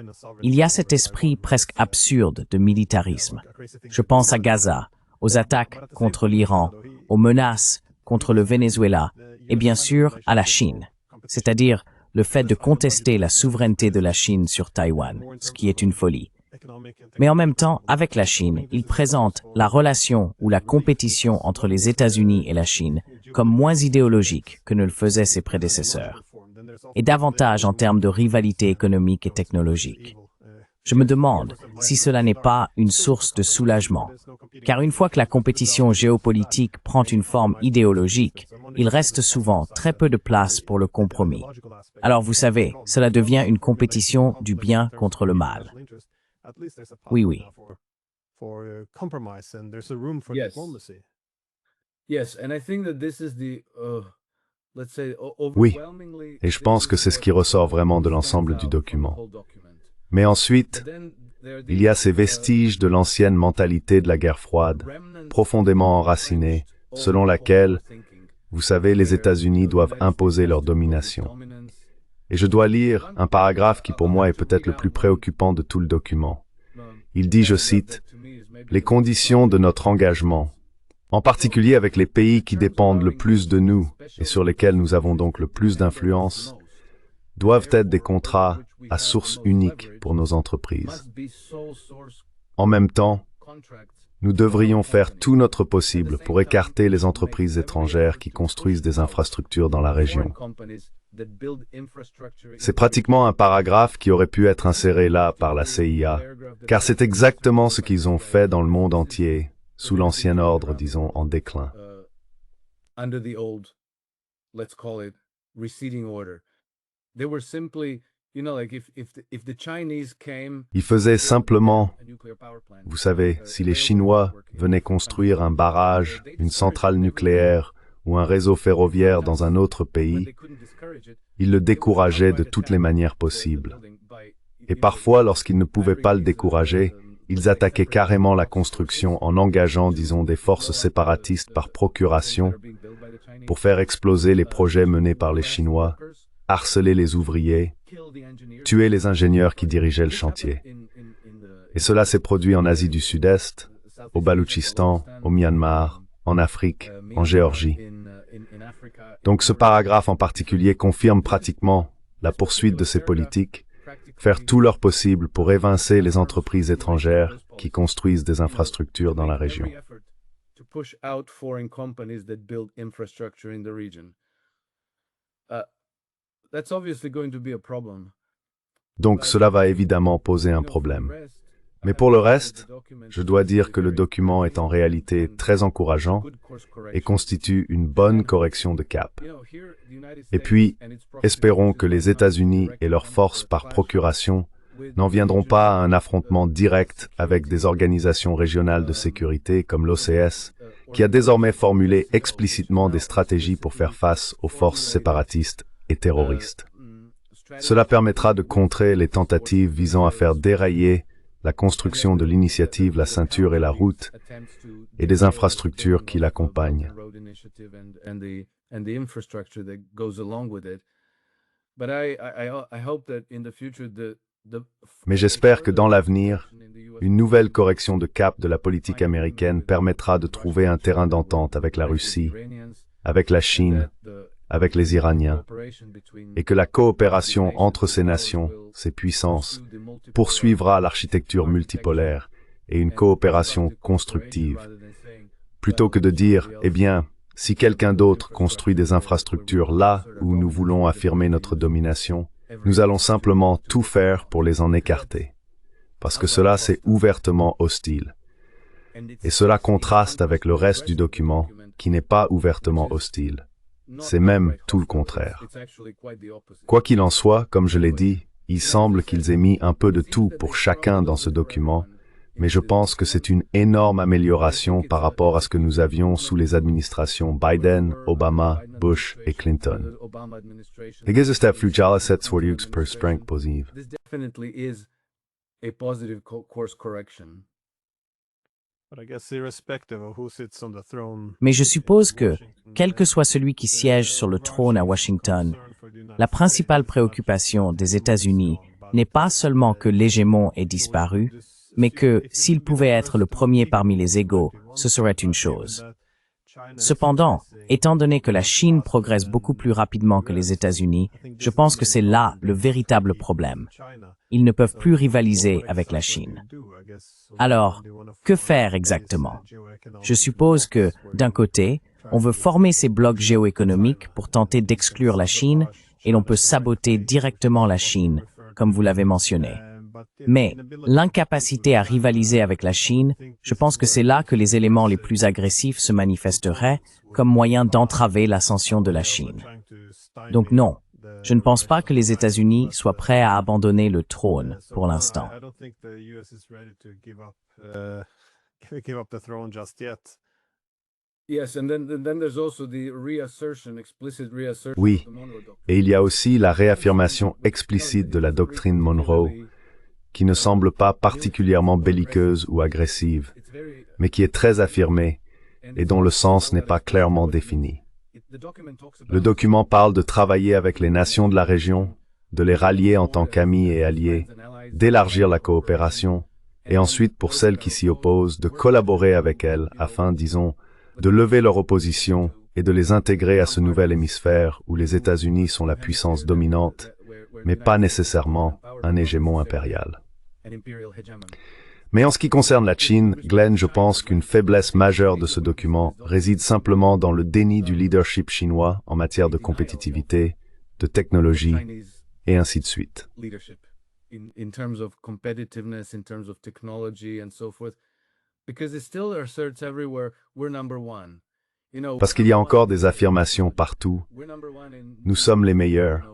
il y a cet esprit presque absurde de militarisme. Je pense à Gaza, aux attaques contre l'Iran, aux menaces contre le Venezuela et bien sûr à la Chine, c'est-à-dire le fait de contester la souveraineté de la Chine sur Taïwan, ce qui est une folie. Mais en même temps, avec la Chine, il présente la relation ou la compétition entre les États-Unis et la Chine comme moins idéologique que ne le faisaient ses prédécesseurs, et davantage en termes de rivalité économique et technologique. Je me demande si cela n'est pas une source de soulagement, car une fois que la compétition géopolitique prend une forme idéologique, il reste souvent très peu de place pour le compromis. Alors vous savez, cela devient une compétition du bien contre le mal. Oui, oui. Oui, et je pense que c'est ce qui ressort vraiment de l'ensemble du document. Mais ensuite, il y a ces vestiges de l'ancienne mentalité de la guerre froide, profondément enracinée, selon laquelle, vous savez, les États-Unis doivent imposer leur domination. Et je dois lire un paragraphe qui pour moi est peut-être le plus préoccupant de tout le document. Il dit, je cite, « Les conditions de notre engagement, en particulier avec les pays qui dépendent le plus de nous et sur lesquels nous avons donc le plus d'influence, doivent être des contrats à source unique pour nos entreprises. En même temps, nous devrions faire tout notre possible pour écarter les entreprises étrangères qui construisent des infrastructures dans la région. » C'est pratiquement un paragraphe qui aurait pu être inséré là par la CIA, car c'est exactement ce qu'ils ont fait dans le monde entier, sous l'ancien ordre, disons, en déclin. Ils faisaient simplement, vous savez, si les Chinois venaient construire un barrage, une centrale nucléaire ou un réseau ferroviaire dans un autre pays, ils le décourageaient de toutes les manières possibles. Et parfois, lorsqu'ils ne pouvaient pas le décourager, ils attaquaient carrément la construction en engageant, disons, des forces séparatistes par procuration pour faire exploser les projets menés par les Chinois, harceler les ouvriers, tuer les ingénieurs qui dirigeaient le chantier. Et cela s'est produit en Asie du Sud-Est, au Baloutchistan, au Myanmar, en Afrique, en Géorgie. Donc ce paragraphe en particulier confirme pratiquement la poursuite de ces politiques, faire tout leur possible pour évincer les entreprises étrangères qui construisent des infrastructures dans la région. Donc cela va évidemment poser un problème. Mais pour le reste, je dois dire que le document est en réalité très encourageant et constitue une bonne correction de cap. Et puis, espérons que les États-Unis et leurs forces par procuration n'en viendront pas à un affrontement direct avec des organisations régionales de sécurité comme l'OCS, qui a désormais formulé explicitement des stratégies pour faire face aux forces séparatistes et terroristes. Cela permettra de contrer les tentatives visant à faire dérailler la construction de l'initiative La Ceinture et la Route et des infrastructures qui l'accompagnent. Mais j'espère que dans l'avenir, une nouvelle correction de cap de la politique américaine permettra de trouver un terrain d'entente avec la Russie, avec la Chine, avec les Iraniens, et que la coopération entre ces nations, ces puissances, poursuivra l'architecture multipolaire et une coopération constructive. Plutôt que de dire, eh bien, si quelqu'un d'autre construit des infrastructures là où nous voulons affirmer notre domination, nous allons simplement tout faire pour les en écarter. Parce que cela, c'est ouvertement hostile. Et cela contraste avec le reste du document, qui n'est pas ouvertement hostile. C'est même tout le contraire. Quoi qu'il en soit, comme je l'ai dit, il semble qu'ils aient mis un peu de tout pour chacun dans ce document, mais je pense que c'est une énorme amélioration par rapport à ce que nous avions sous les administrations Biden, Obama, Bush et Clinton. Higeze step flujala set swordux per strength positive. Mais je suppose que, quel que soit celui qui siège sur le trône à Washington, la principale préoccupation des États-Unis n'est pas seulement que l'hégémon ait disparu, mais que, s'il pouvait être le premier parmi les égaux, ce serait une chose. Cependant, étant donné que la Chine progresse beaucoup plus rapidement que les États-Unis, je pense que c'est là le véritable problème. Ils ne peuvent plus rivaliser avec la Chine. Alors, que faire exactement? Je suppose que, d'un côté, on veut former ces blocs géoéconomiques pour tenter d'exclure la Chine, et l'on peut saboter directement la Chine, comme vous l'avez mentionné. Mais l'incapacité à rivaliser avec la Chine, je pense que c'est là que les éléments les plus agressifs se manifesteraient comme moyen d'entraver l'ascension de la Chine. Donc non, je ne pense pas que les États-Unis soient prêts à abandonner le trône pour l'instant. Oui, et il y a aussi la réaffirmation explicite de la doctrine Monroe, qui ne semble pas particulièrement belliqueuse ou agressive, mais qui est très affirmée et dont le sens n'est pas clairement défini. Le document parle de travailler avec les nations de la région, de les rallier en tant qu'amis et alliés, d'élargir la coopération, et ensuite pour celles qui s'y opposent, de collaborer avec elles afin, disons, de lever leur opposition et de les intégrer à ce nouvel hémisphère où les États-Unis sont la puissance dominante, mais pas nécessairement un hégémon impérial. Mais en ce qui concerne la Chine, Glenn, je pense qu'une faiblesse majeure de ce document réside simplement dans le déni du leadership chinois en matière de compétitivité, de technologie, et ainsi de suite. Parce qu'il y a encore des affirmations partout. Nous sommes les meilleurs.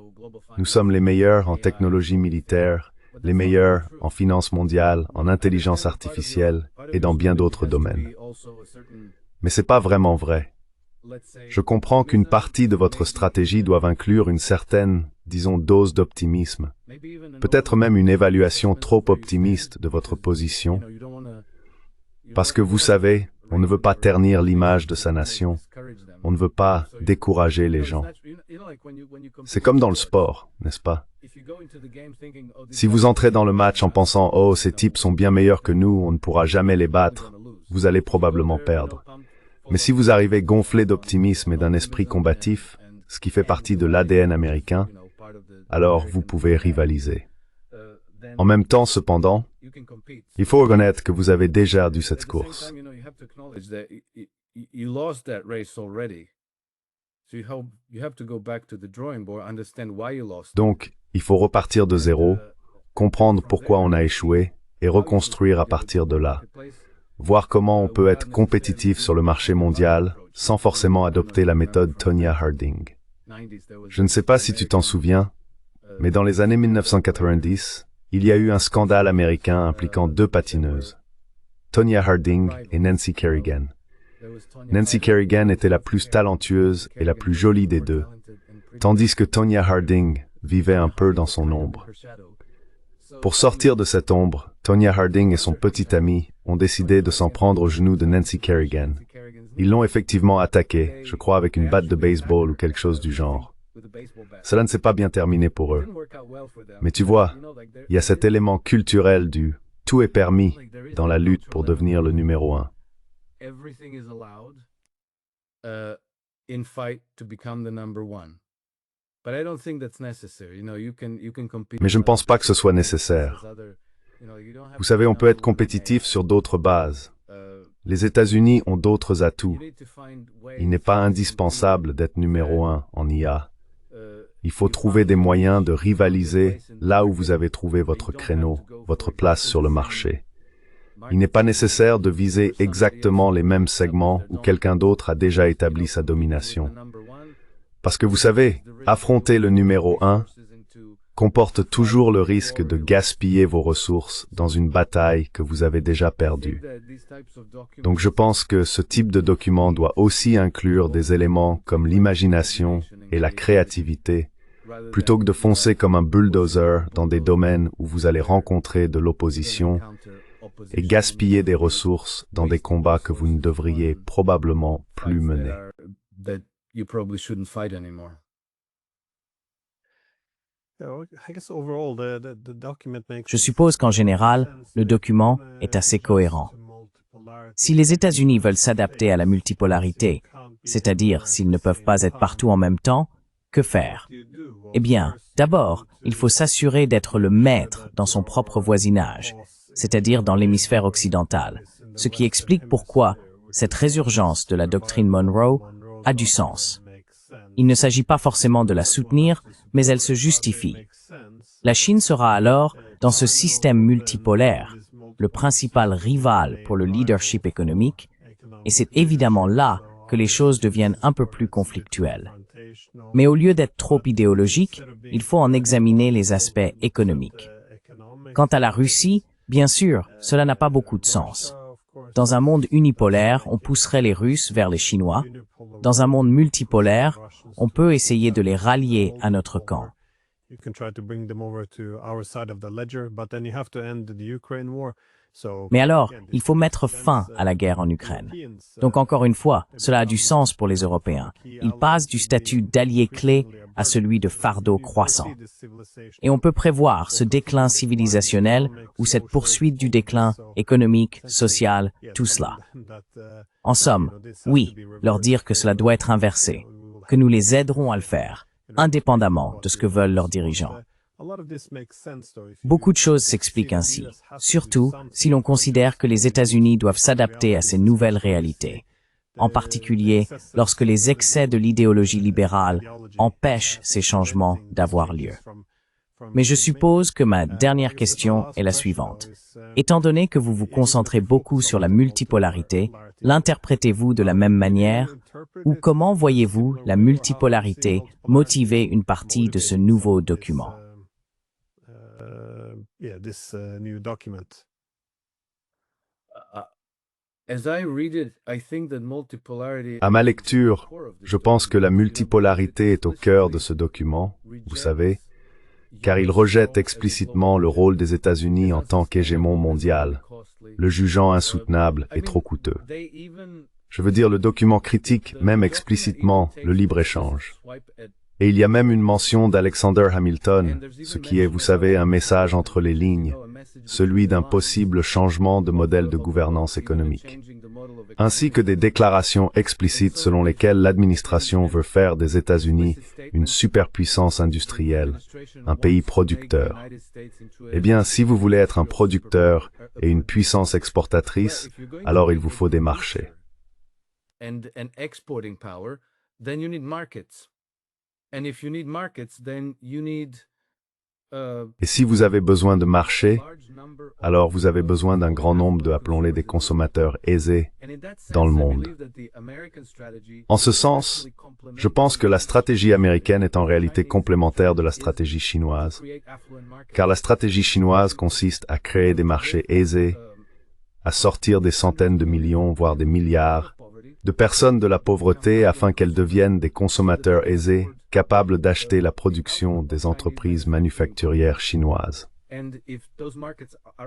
Nous sommes les meilleurs en technologie militaire, les meilleurs en finance mondiale, en intelligence artificielle et dans bien d'autres domaines. Mais c'est pas vraiment vrai. Je comprends qu'une partie de votre stratégie doit inclure une certaine, disons, dose d'optimisme, peut-être même une évaluation trop optimiste de votre position, parce que vous savez, on ne veut pas ternir l'image de sa nation, on ne veut pas décourager les gens. C'est comme dans le sport, n'est-ce pas? Si vous entrez dans le match en pensant « Oh, ces types sont bien meilleurs que nous, on ne pourra jamais les battre », vous allez probablement perdre. Mais si vous arrivez gonflé d'optimisme et d'un esprit combatif, ce qui fait partie de l'ADN américain, alors vous pouvez rivaliser. En même temps, cependant, il faut reconnaître que vous avez déjà dû cette course. Donc, il faut repartir de zéro, comprendre pourquoi on a échoué et reconstruire à partir de là. Voir comment on peut être compétitif sur le marché mondial sans forcément adopter la méthode Tonya Harding. Je ne sais pas si tu t'en souviens, mais dans les années 1990, il y a eu un scandale américain impliquant deux patineuses, Tonya Harding et Nancy Kerrigan. Nancy Kerrigan était la plus talentueuse et la plus jolie des deux, tandis que Tonya Harding vivait un peu dans son ombre. Pour sortir de cette ombre, Tonya Harding et son petit ami ont décidé de s'en prendre aux genoux de Nancy Kerrigan. Ils l'ont effectivement attaquée, je crois avec une batte de baseball ou quelque chose du genre. Cela ne s'est pas bien terminé pour eux. Mais tu vois, il y a cet élément culturel du « tout est permis » dans la lutte pour devenir le numéro un. Mais je ne pense pas que ce soit nécessaire. Vous savez, on peut être compétitif sur d'autres bases. Les États-Unis ont d'autres atouts. Il n'est pas indispensable d'être numéro un en IA. Il faut trouver des moyens de rivaliser là où vous avez trouvé votre créneau, votre place sur le marché. Il n'est pas nécessaire de viser exactement les mêmes segments où quelqu'un d'autre a déjà établi sa domination. Parce que vous savez, affronter le numéro un comporte toujours le risque de gaspiller vos ressources dans une bataille que vous avez déjà perdue. Donc je pense que ce type de document doit aussi inclure des éléments comme l'imagination et la créativité, plutôt que de foncer comme un bulldozer dans des domaines où vous allez rencontrer de l'opposition et gaspiller des ressources dans des combats que vous ne devriez probablement plus mener. Je suppose qu'en général, le document est assez cohérent. Si les États-Unis veulent s'adapter à la multipolarité, c'est-à-dire s'ils ne peuvent pas être partout en même temps, que faire? Eh bien, d'abord, il faut s'assurer d'être le maître dans son propre voisinage, c'est-à-dire dans l'hémisphère occidental, ce qui explique pourquoi cette résurgence de la doctrine Monroe a du sens. Il ne s'agit pas forcément de la soutenir, mais elle se justifie. La Chine sera alors, dans ce système multipolaire, le principal rival pour le leadership économique, et c'est évidemment là que les choses deviennent un peu plus conflictuelles. Mais au lieu d'être trop idéologique, il faut en examiner les aspects économiques. Quant à la Russie, bien sûr, cela n'a pas beaucoup de sens. Dans un monde unipolaire, on pousserait les Russes vers les Chinois. Dans un monde multipolaire, on peut essayer de les rallier à notre camp. Mais alors, il faut mettre fin à la guerre en Ukraine. Donc encore une fois, cela a du sens pour les Européens. Ils passent du statut d'allié clé à celui de fardeau croissant. Et on peut prévoir ce déclin civilisationnel ou cette poursuite du déclin économique, social, tout cela. En somme, oui, leur dire que cela doit être inversé, que nous les aiderons à le faire, indépendamment de ce que veulent leurs dirigeants. Beaucoup de choses s'expliquent ainsi, surtout si l'on considère que les États-Unis doivent s'adapter à ces nouvelles réalités, en particulier lorsque les excès de l'idéologie libérale empêchent ces changements d'avoir lieu. Mais je suppose que ma dernière question est la suivante. Étant donné que vous vous concentrez beaucoup sur la multipolarité, l'interprétez-vous de la même manière ou comment voyez-vous la multipolarité motiver une partie de ce nouveau document? À ma lecture, je pense que la multipolarité est au cœur de ce document, vous savez, car il rejette explicitement le rôle des États-Unis en tant qu'hégémon mondial, le jugeant insoutenable et trop coûteux. Je veux dire, le document critique même explicitement le libre-échange. Et il y a même une mention d'Alexander Hamilton, ce qui est, vous savez, un message entre les lignes, celui d'un possible changement de modèle de gouvernance économique, ainsi que des déclarations explicites selon lesquelles l'administration veut faire des États-Unis une superpuissance industrielle, un pays producteur. Eh bien, si vous voulez être un producteur et une puissance exportatrice, alors il vous faut des marchés. Et si vous avez besoin de marchés, alors vous avez besoin d'un grand nombre de, appelons-les, des consommateurs aisés dans le monde. En ce sens, je pense que la stratégie américaine est en réalité complémentaire de la stratégie chinoise, car la stratégie chinoise consiste à créer des marchés aisés, à sortir des centaines de millions, voire des milliards, de personnes de la pauvreté afin qu'elles deviennent des consommateurs aisés, capables d'acheter la production des entreprises manufacturières chinoises.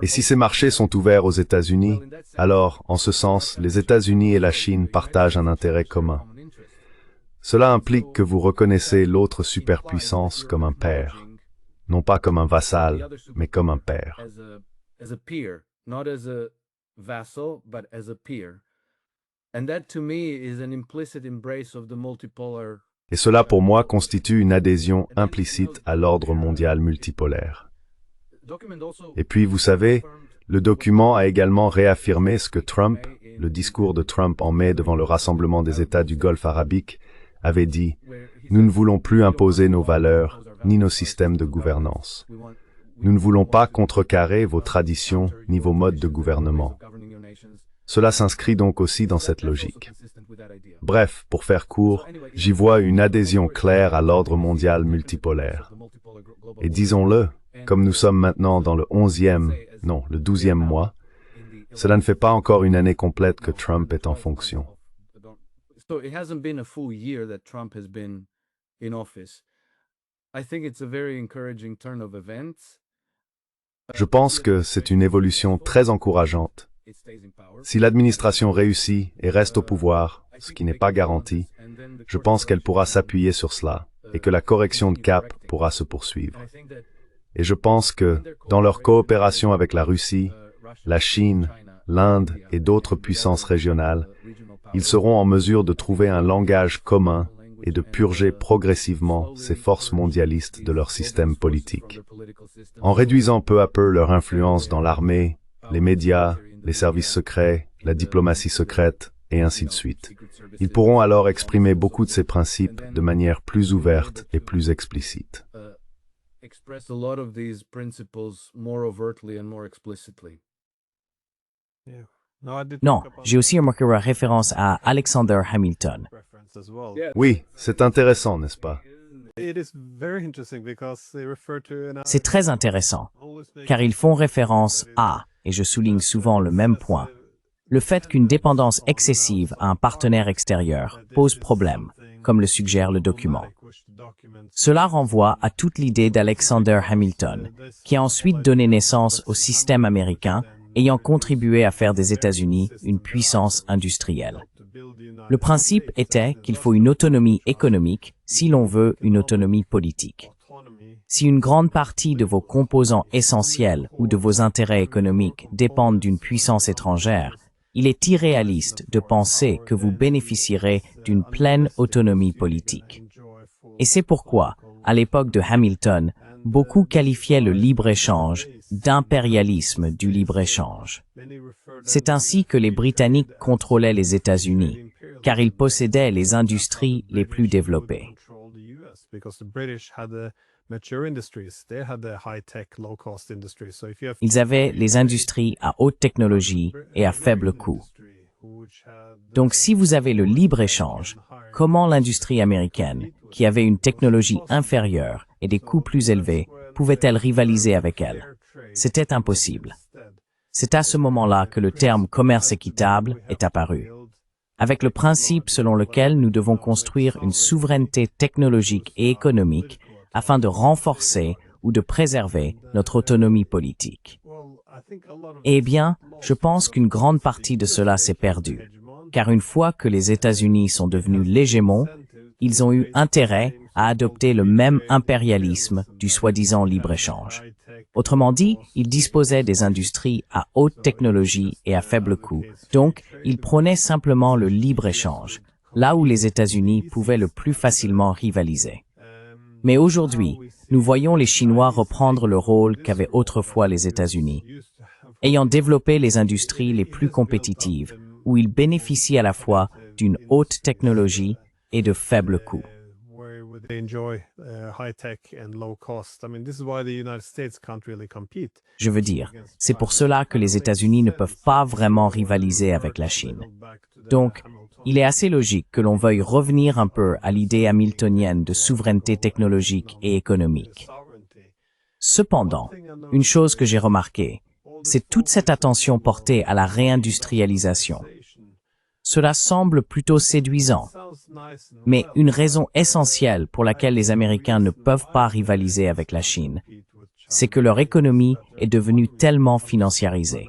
Et si ces marchés sont ouverts aux États-Unis, alors, en ce sens, les États-Unis et la Chine partagent un intérêt commun. Cela implique que vous reconnaissez l'autre superpuissance comme un père, non pas comme un vassal, mais comme un père. Et cela pour moi constitue une adhésion implicite à l'ordre mondial multipolaire. Et puis, vous savez, le document a également réaffirmé ce que Trump, le discours de Trump en mai devant le Rassemblement des États du Golfe arabique, avait dit « Nous ne voulons plus imposer nos valeurs ni nos systèmes de gouvernance. Nous ne voulons pas contrecarrer vos traditions ni vos modes de gouvernement. » Cela s'inscrit donc aussi dans cette logique. Bref, pour faire court, j'y vois une adhésion claire à l'ordre mondial multipolaire. Et disons-le, comme nous sommes maintenant dans le 12e mois, cela ne fait pas encore une année complète que Trump est en fonction. Je pense que c'est une évolution très encourageante. Si l'administration réussit et reste au pouvoir, ce qui n'est pas garanti, je pense qu'elle pourra s'appuyer sur cela et que la correction de cap pourra se poursuivre. Et je pense que, dans leur coopération avec la Russie, la Chine, l'Inde et d'autres puissances régionales, ils seront en mesure de trouver un langage commun et de purger progressivement ces forces mondialistes de leur système politique. En réduisant peu à peu leur influence dans l'armée, les médias, les services secrets, la diplomatie secrète, et ainsi de suite. Ils pourront alors exprimer beaucoup de ces principes de manière plus ouverte et plus explicite. Non, j'ai aussi remarqué la référence à Alexander Hamilton. Oui, c'est intéressant, n'est-ce pas? C'est très intéressant, car ils font référence à, et je souligne souvent le même point, le fait qu'une dépendance excessive à un partenaire extérieur pose problème, comme le suggère le document. Cela renvoie à toute l'idée d'Alexander Hamilton, qui a ensuite donné naissance au système américain, ayant contribué à faire des États-Unis une puissance industrielle. Le principe était qu'il faut une autonomie économique si l'on veut une autonomie politique. Si une grande partie de vos composants essentiels ou de vos intérêts économiques dépendent d'une puissance étrangère, il est irréaliste de penser que vous bénéficierez d'une pleine autonomie politique. Et c'est pourquoi, à l'époque de Hamilton, beaucoup qualifiaient le libre-échange d'impérialisme du libre-échange. C'est ainsi que les Britanniques contrôlaient les États-Unis, car ils possédaient les industries les plus développées. Ils avaient les industries à haute technologie et à faible coût. Donc si vous avez le libre-échange, comment l'industrie américaine, qui avait une technologie inférieure et des coûts plus élevés, pouvait-elle rivaliser avec elle? C'était impossible. C'est à ce moment-là que le terme commerce équitable est apparu, avec le principe selon lequel nous devons construire une souveraineté technologique et économique afin de renforcer ou de préserver notre autonomie politique. Eh bien, je pense qu'une grande partie de cela s'est perdue, car une fois que les États-Unis sont devenus l'hégémon, ils ont eu intérêt à adopter le même impérialisme du soi-disant libre-échange. Autrement dit, ils disposaient des industries à haute technologie et à faible coût, donc ils prônaient simplement le libre-échange, là où les États-Unis pouvaient le plus facilement rivaliser. Mais aujourd'hui, nous voyons les Chinois reprendre le rôle qu'avaient autrefois les États-Unis, ayant développé les industries les plus compétitives, où ils bénéficient à la fois d'une haute technologie et de faibles coûts. Je veux dire, c'est pour cela que les États-Unis ne peuvent pas vraiment rivaliser avec la Chine. Donc, il est assez logique que l'on veuille revenir un peu à l'idée hamiltonienne de souveraineté technologique et économique. Cependant, une chose que j'ai remarquée, c'est toute cette attention portée à la réindustrialisation. Cela semble plutôt séduisant, mais une raison essentielle pour laquelle les Américains ne peuvent pas rivaliser avec la Chine, c'est que leur économie est devenue tellement financiarisée.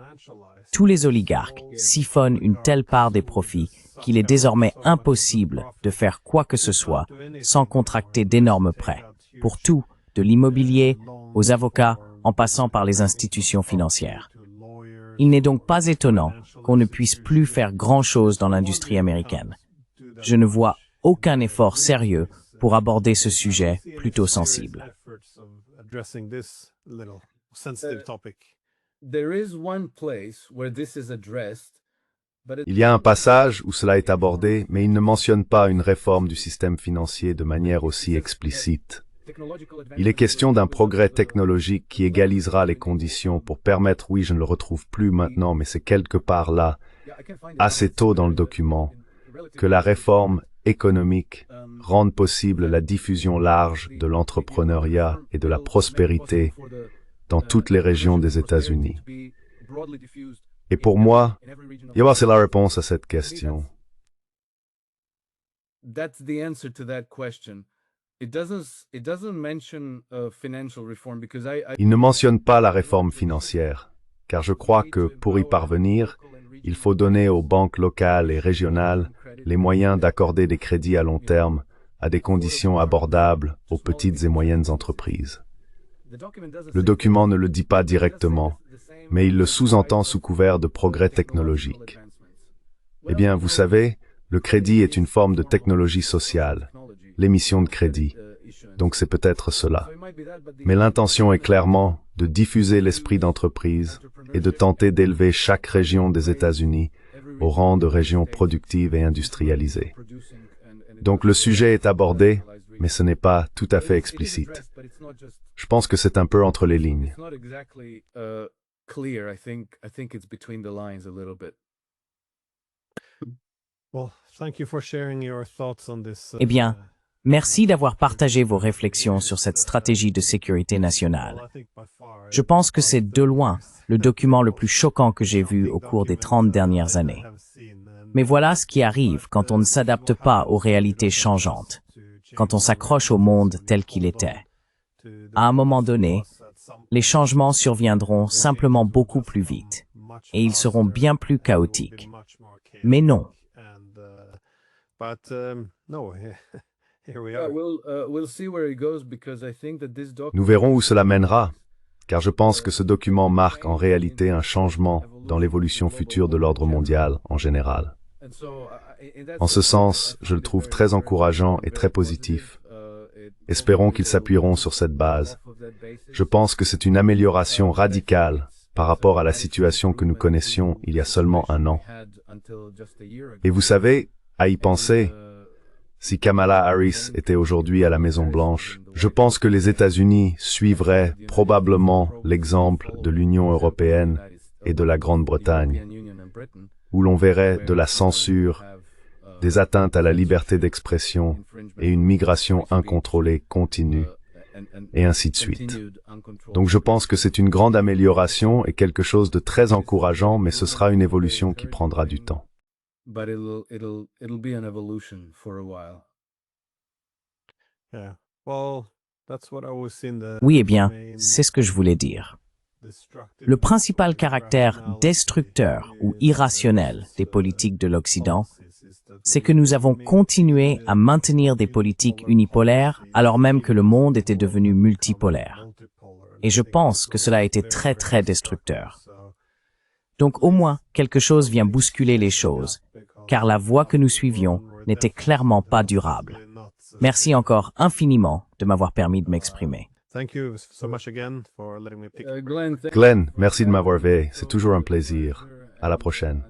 Tous les oligarques siphonnent une telle part des profits qu'il est désormais impossible de faire quoi que ce soit sans contracter d'énormes prêts, pour tout, de l'immobilier aux avocats, en passant par les institutions financières. Il n'est donc pas étonnant qu'on ne puisse plus faire grand-chose dans l'industrie américaine. Je ne vois aucun effort sérieux pour aborder ce sujet plutôt sensible. Il y a un passage où cela est abordé, mais il ne mentionne pas une réforme du système financier de manière aussi explicite. Il est question d'un progrès technologique qui égalisera les conditions pour permettre, oui, je ne le retrouve plus maintenant, mais c'est quelque part là, assez tôt dans le document, que la réforme économique rende possible la diffusion large de l'entrepreneuriat et de la prospérité dans toutes les régions des États-Unis. Et pour moi, c'est la réponse à cette question. Il ne mentionne pas la réforme financière, car je crois que pour y parvenir, il faut donner aux banques locales et régionales les moyens d'accorder des crédits à long terme à des conditions abordables aux petites et moyennes entreprises. Le document ne le dit pas directement, mais il le sous-entend sous couvert de progrès technologiques. Eh bien, vous savez, le crédit est une forme de technologie sociale, l'émission de crédit, donc c'est peut-être cela. Mais l'intention est clairement de diffuser l'esprit d'entreprise et de tenter d'élever chaque région des États-Unis au rang de région productive et industrialisée. Donc le sujet est abordé, mais ce n'est pas tout à fait explicite. Je pense que c'est un peu entre les lignes. Eh bien, merci d'avoir partagé vos réflexions sur cette stratégie de sécurité nationale. Je pense que c'est de loin le document le plus choquant que j'ai vu au cours des 30 dernières années. Mais voilà ce qui arrive quand on ne s'adapte pas aux réalités changeantes, quand on s'accroche au monde tel qu'il était. À un moment donné, les changements surviendront simplement beaucoup plus vite, et ils seront bien plus chaotiques. Mais non. Nous verrons où cela mènera, car je pense que ce document marque en réalité un changement dans l'évolution future de l'ordre mondial en général. En ce sens, je le trouve très encourageant et très positif. Espérons qu'ils s'appuieront sur cette base. Je pense que c'est une amélioration radicale par rapport à la situation que nous connaissions il y a seulement un an. Et vous savez, à y penser, si Kamala Harris était aujourd'hui à la Maison-Blanche, je pense que les États-Unis suivraient probablement l'exemple de l'Union européenne et de la Grande-Bretagne, où l'on verrait de la censure, des atteintes à la liberté d'expression et une migration incontrôlée continue, et ainsi de suite. Donc je pense que c'est une grande amélioration et quelque chose de très encourageant, mais ce sera une évolution qui prendra du temps. Oui, eh bien, c'est ce que je voulais dire. Le principal caractère destructeur ou irrationnel des politiques de l'Occident, c'est que nous avons continué à maintenir des politiques unipolaires alors même que le monde était devenu multipolaire. Et je pense que cela a été très très destructeur. Donc au moins, quelque chose vient bousculer les choses, car la voie que nous suivions n'était clairement pas durable. Merci encore infiniment de m'avoir permis de m'exprimer. Glenn, merci de m'avoir veillé. C'est toujours un plaisir. À la prochaine.